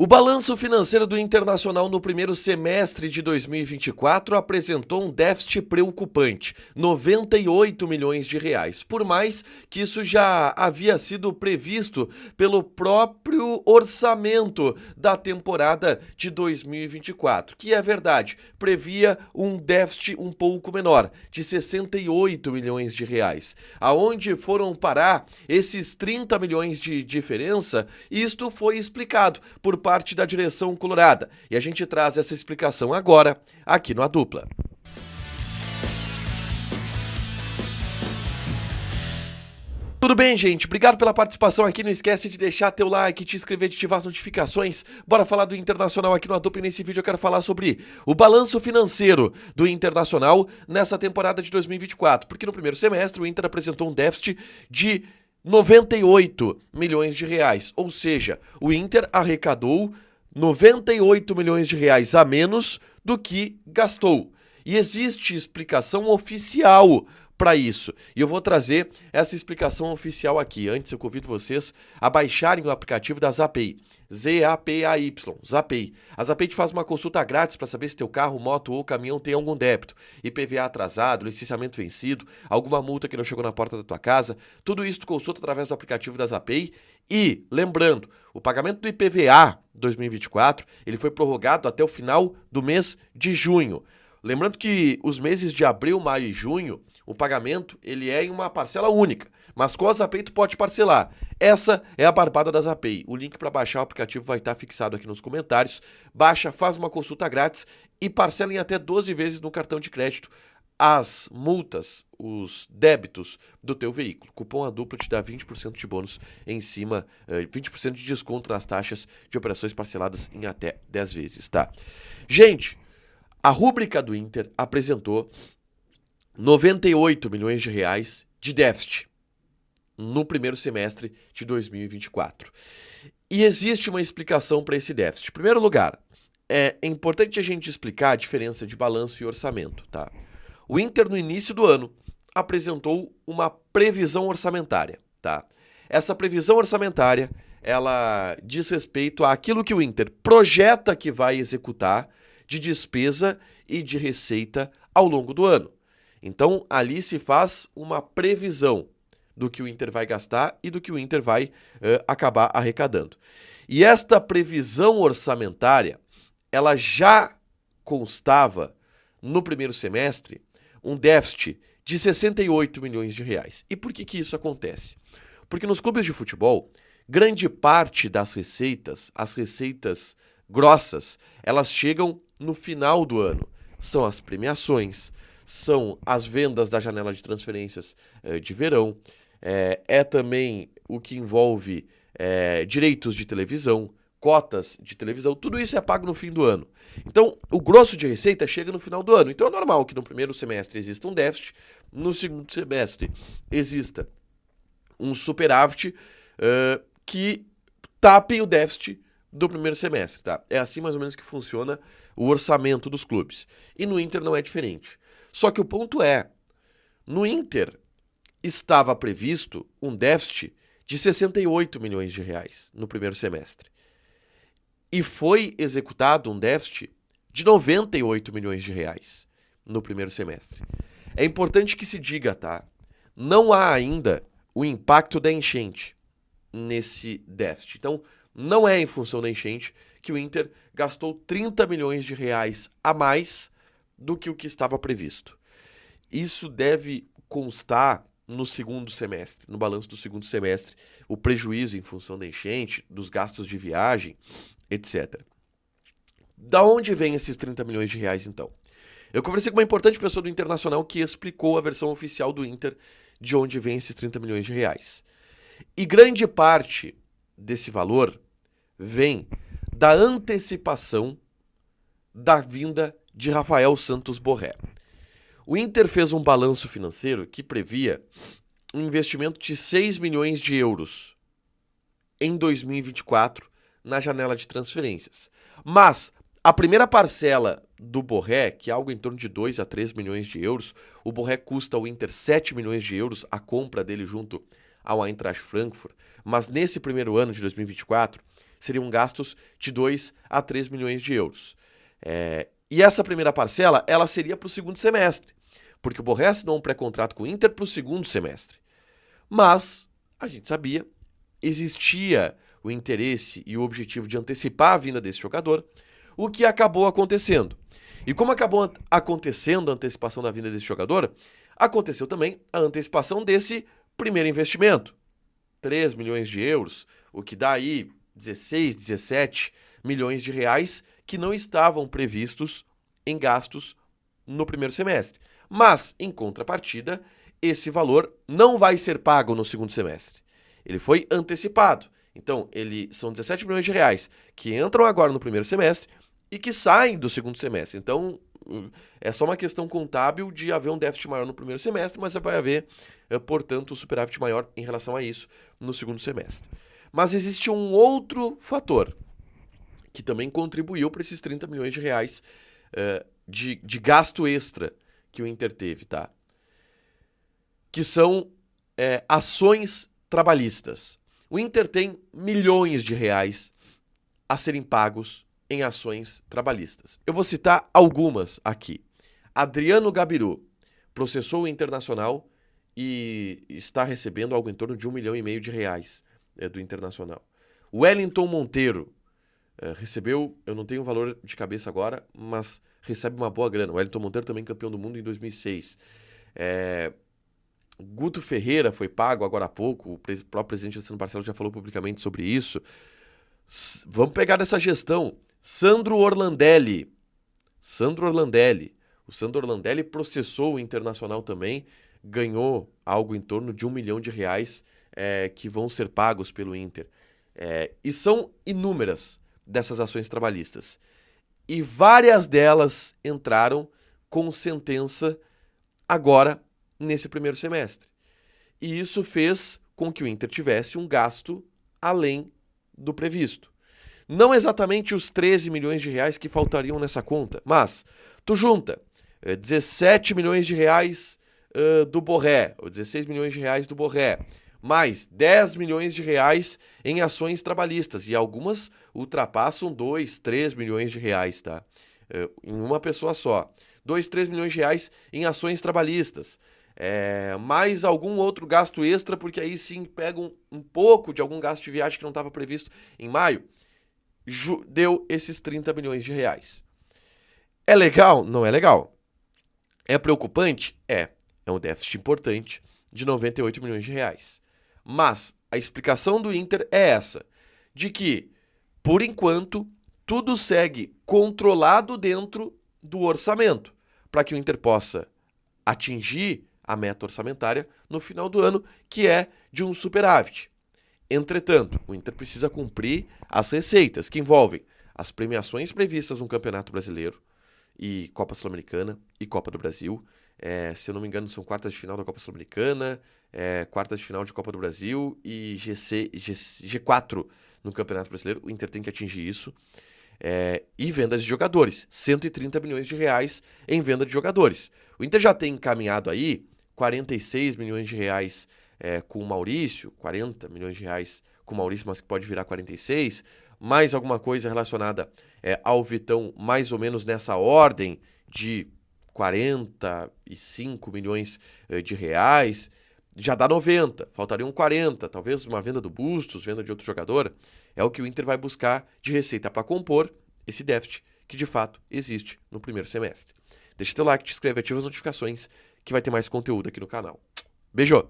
O balanço financeiro do Internacional no primeiro semestre de 2024 apresentou um déficit preocupante, 98 milhões de reais, por mais que isso já havia sido previsto pelo próprio orçamento da temporada de 2024, que é verdade, previa um déficit um pouco menor, de 68 milhões de reais. Aonde foram parar esses 30 milhões de diferença? Isto foi explicado por parte da direção colorada. E a gente traz essa explicação agora, aqui no A Dupla. Tudo bem, gente? Obrigado pela participação aqui. Não esquece de deixar teu like, te inscrever, de ativar as notificações. Bora falar do Internacional aqui no A Dupla. E nesse vídeo eu quero falar sobre o balanço financeiro do Internacional nessa temporada de 2024. Porque no primeiro semestre o Inter apresentou um déficit de 98 milhões de reais. Ou seja, o Inter arrecadou 98 milhões de reais a menos do que gastou. E existe explicação oficial para isso. E eu vou trazer essa explicação oficial aqui. Antes eu convido vocês a baixarem o aplicativo da Zapay. Z-A-P-A-Y, Zapay. A Zapay te faz uma consulta grátis para saber se teu carro, moto ou caminhão tem algum débito. IPVA atrasado, licenciamento vencido, alguma multa que não chegou na porta da tua casa. Tudo isso tu consulta através do aplicativo da Zapay. E, lembrando, o pagamento do IPVA 2024, ele foi prorrogado até o final do mês de junho. Lembrando que os meses de abril, maio e junho, o pagamento ele é em uma parcela única, mas com a Zapay tu pode parcelar. Essa é a barbada da Zapay. O link para baixar o aplicativo vai estar fixado aqui nos comentários. Baixa, faz uma consulta grátis e parcela em até 12 vezes no cartão de crédito as multas, os débitos do teu veículo. Cupom A Dupla te dá 20% de bônus em cima, 20% de desconto nas taxas de operações parceladas em até 10 vezes, tá? Gente, a rúbrica do Inter apresentou 98 milhões de reais de déficit no primeiro semestre de 2024. E existe uma explicação para esse déficit. Em primeiro lugar, é importante a gente explicar a diferença de balanço e orçamento, tá? O Inter, no início do ano, apresentou uma previsão orçamentária, tá? Essa previsão orçamentária, ela diz respeito àquilo que o Inter projeta que vai executar de despesa e de receita ao longo do ano. Então, ali se faz uma previsão do que o Inter vai gastar e do que o Inter vai acabar arrecadando. E esta previsão orçamentária, ela já constava no primeiro semestre um déficit de 68 milhões de reais. E por que isso acontece? Porque nos clubes de futebol, grande parte das receitas, as receitas grossas, elas chegam no final do ano. São as premiações, são as vendas da janela de transferências de verão, é também o que envolve direitos de televisão, cotas de televisão, tudo isso é pago no fim do ano. Então, o grosso de receita chega no final do ano. Então, é normal que no primeiro semestre exista um déficit, no segundo semestre exista um superávit que tape o déficit do primeiro semestre, tá? É assim mais ou menos que funciona o orçamento dos clubes. E no Inter não é diferente. Só que o ponto é, no Inter estava previsto um déficit de 68 milhões de reais no primeiro semestre. E foi executado um déficit de 98 milhões de reais no primeiro semestre. É importante que se diga, tá? Não há ainda o impacto da enchente nesse déficit. Então, não é em função da enchente que o Inter gastou 30 milhões de reais a mais do que o que estava previsto. Isso deve constar no segundo semestre, no balanço do segundo semestre, o prejuízo em função da enchente, dos gastos de viagem, etc. Da onde vem esses 30 milhões de reais, então? Eu conversei com uma importante pessoa do Internacional que explicou a versão oficial do Inter de onde vem esses 30 milhões de reais. E grande parte desse valor vem da antecipação da vinda de Rafael Santos Borré. O Inter fez um balanço financeiro que previa um investimento de 6 milhões de euros em 2024 na janela de transferências. Mas a primeira parcela do Borré, que é algo em torno de 2 a 3 milhões de euros, o Borré custa ao Inter 7 milhões de euros, a compra dele junto ao Eintracht Frankfurt, mas nesse primeiro ano de 2024, seriam gastos de 2 a 3 milhões de euros. E essa primeira parcela, ela seria para o segundo semestre, porque o Borré assinou um pré-contrato com o Inter para o segundo semestre. Mas, a gente sabia, existia o interesse e o objetivo de antecipar a vinda desse jogador, o que acabou acontecendo. E como acabou acontecendo a antecipação da vinda desse jogador, aconteceu também a antecipação desse primeiro investimento. 3 milhões de euros, o que dá aí 16, 17 milhões de reais que não estavam previstos em gastos no primeiro semestre. Mas, em contrapartida, esse valor não vai ser pago no segundo semestre. Ele foi antecipado. Então, são 17 milhões de reais que entram agora no primeiro semestre e que saem do segundo semestre. Então, é só uma questão contábil de haver um déficit maior no primeiro semestre, mas vai haver, portanto, um superávit maior em relação a isso no segundo semestre. Mas existe um outro fator que também contribuiu para esses 30 milhões de reais de gasto extra que o Inter teve, tá? Que são ações trabalhistas. O Inter tem milhões de reais a serem pagos em ações trabalhistas. Eu vou citar algumas aqui. Adriano Gabiru processou o Internacional e está recebendo algo em torno de 1,5 milhão de reais do Internacional. Wellington Monteiro recebeu, eu não tenho o valor de cabeça agora, mas recebe uma boa grana. O Wellington Monteiro também campeão do mundo em 2006. Guto Ferreira foi pago agora há pouco, o próprio presidente Luciano Barcelos já falou publicamente sobre isso. Vamos pegar dessa gestão. Sandro Orlandelli. O Sandro Orlandelli processou o Internacional também, ganhou algo em torno de 1 milhão de reais que vão ser pagos pelo Inter. E são inúmeras dessas ações trabalhistas. E várias delas entraram com sentença agora nesse primeiro semestre. E isso fez com que o Inter tivesse um gasto além do previsto. Não exatamente os 13 milhões de reais que faltariam nessa conta, mas tu junta 17 milhões de reais do Borré, ou 16 milhões de reais do Borré, mais 10 milhões de reais em ações trabalhistas, e algumas ultrapassam 2, 3 milhões de reais, tá? Em uma pessoa só. 2, 3 milhões de reais em ações trabalhistas. Mais algum outro gasto extra, porque aí sim pega um pouco de algum gasto de viagem que não estava previsto em maio. Deu esses 30 milhões de reais. É legal? Não é legal. É preocupante? É um déficit importante de 98 milhões de reais. Mas a explicação do Inter é essa, de que, por enquanto, tudo segue controlado dentro do orçamento, para que o Inter possa atingir a meta orçamentária no final do ano, que é de um superávit. Entretanto, o Inter precisa cumprir as receitas, que envolvem as premiações previstas no Campeonato Brasileiro, e Copa Sul-Americana e Copa do Brasil. Se eu não me engano, são quartas de final da Copa Sul-Americana, quartas de final de Copa do Brasil e G4 no Campeonato Brasileiro. O Inter tem que atingir isso. E vendas de jogadores, 130 milhões de reais em venda de jogadores. O Inter já tem encaminhado aí 46 milhões de reais com o Maurício, 40 milhões de reais com o Maurício, mas que pode virar 46, mais alguma coisa relacionada ao Vitão, mais ou menos nessa ordem de 45 milhões de reais, já dá 90, faltariam 40, talvez uma venda do Bustos, venda de outro jogador, é o que o Inter vai buscar de receita para compor esse déficit que de fato existe no primeiro semestre. Deixa teu like, te inscreve, ativa as notificações que vai ter mais conteúdo aqui no canal. Beijo!